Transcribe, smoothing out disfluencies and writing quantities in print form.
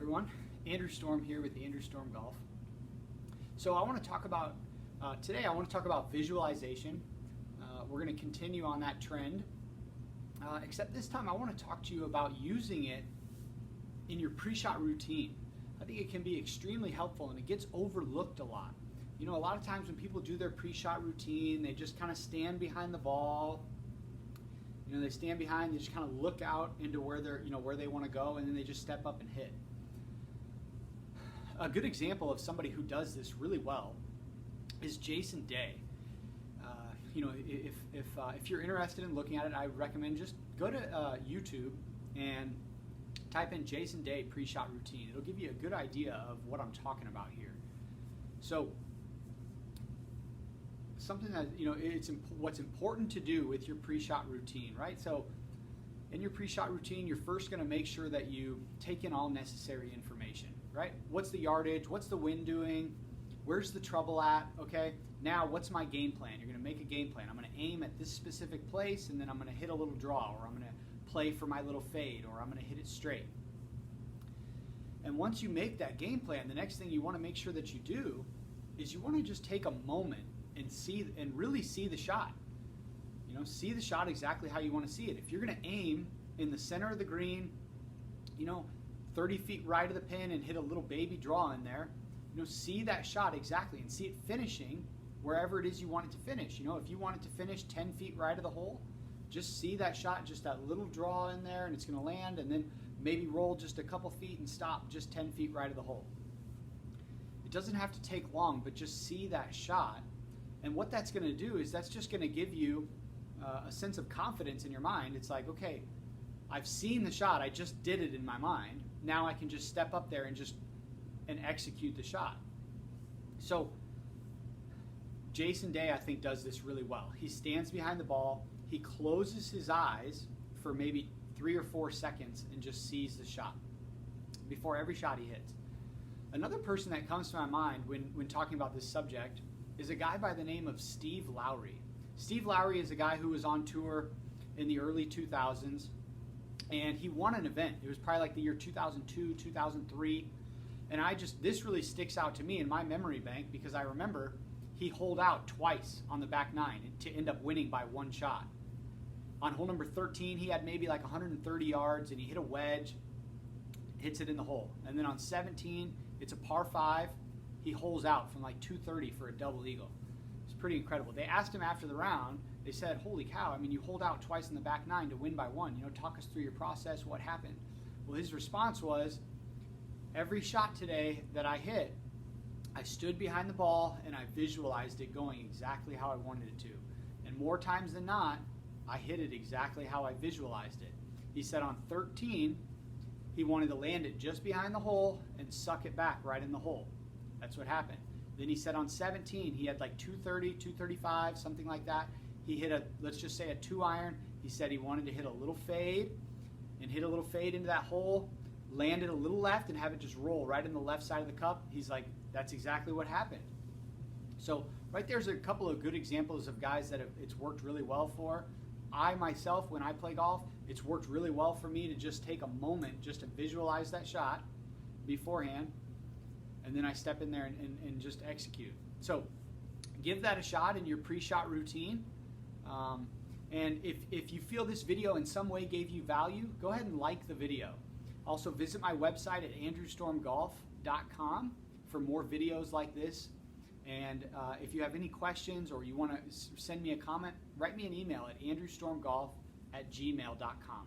everyone. Andrew Storm here with Andrew Storm Golf. So I want to talk about, today I want to talk about visualization. We're going to continue on that trend, except this time I want to talk to you about using it in your pre-shot routine. I think it can be extremely helpful and it gets overlooked a lot. You know, a lot of times when people do their pre-shot routine, they just kind of stand behind the ball. You know, they stand behind, they just kind of look out into where they're, where they want to go, and then they just step up and hit. A good example of somebody who does this really well is Jason Day. If you're interested in looking at it, I recommend just go to YouTube and type in Jason Day pre-shot routine. It'll give you a good idea of what I'm talking about here. So something that, what's important to do with your pre-shot routine, right? So in your pre-shot routine, you're first going to make sure that you take in all necessary information, right? What's the yardage? What's the wind doing? Where's the trouble at? Okay, now what's my game plan? You're going to make a game plan. I'm going to aim at this specific place, and then I'm going to hit a little draw, or I'm going to play for my little fade, or I'm going to hit it straight. And once you make that game plan, the next thing you want to make sure that you do is you want to just take a moment and really see the shot. See the shot exactly how you want to see it. If you're going to aim in the center of the green, 30 feet right of the pin and hit a little baby draw in there, see that shot exactly and see it finishing wherever it is you want it to finish. If you want it to finish 10 feet right of the hole, just see that shot, just that little draw in there, and it's going to land, and then maybe roll just a couple feet and stop just 10 feet right of the hole. It doesn't have to take long, but just see that shot. And what that's going to do is that's just going to give you a sense of confidence in your mind. It's like, okay, I've seen the shot, I just did it in my mind. Now I can just step up there and execute the shot. So Jason Day, I think, does this really well. He stands behind the ball, he closes his eyes for maybe 3 or 4 seconds and just sees the shot before every shot he hits. Another person that comes to my mind when talking about this subject is a guy by the name of Steve Lowry. Steve Lowry is a guy who was on tour in the early 2000s, and he won an event. It was probably like the year 2002, 2003, and this really sticks out to me in my memory bank because I remember he holed out twice on the back nine to end up winning by 1 shot. On hole number 13, he had maybe like 130 yards, and he hit a wedge, hits it in the hole. And then on 17, it's a par 5. He holes out from like 230 for a double eagle. It's pretty incredible. They asked him after the round, they said, holy cow, you holed out twice in the back nine to win by 1. Talk us through your process, what happened? Well, his response was, every shot today that I hit, I stood behind the ball and I visualized it going exactly how I wanted it to. And more times than not, I hit it exactly how I visualized it. He said on 13, he wanted to land it just behind the hole and suck it back right in the hole. That's what happened. Then he said on 17, he had like 230, 235, something like that. He hit let's just say a 2-iron. He said he wanted to hit a little fade and hit a little fade into that hole, land it a little left and have it just roll right in the left side of the cup. He's like, that's exactly what happened. So right there's a couple of good examples of guys that it's worked really well for. I myself, when I play golf, it's worked really well for me to just take a moment just to visualize that shot beforehand, and then I step in there and just execute. So give that a shot in your pre-shot routine. And if you feel this video in some way gave you value, go ahead and like the video. Also visit my website at andrewstormgolf.com for more videos like this. And if you have any questions or you want to send me a comment, write me an email at andrewstormgolf@gmail.com.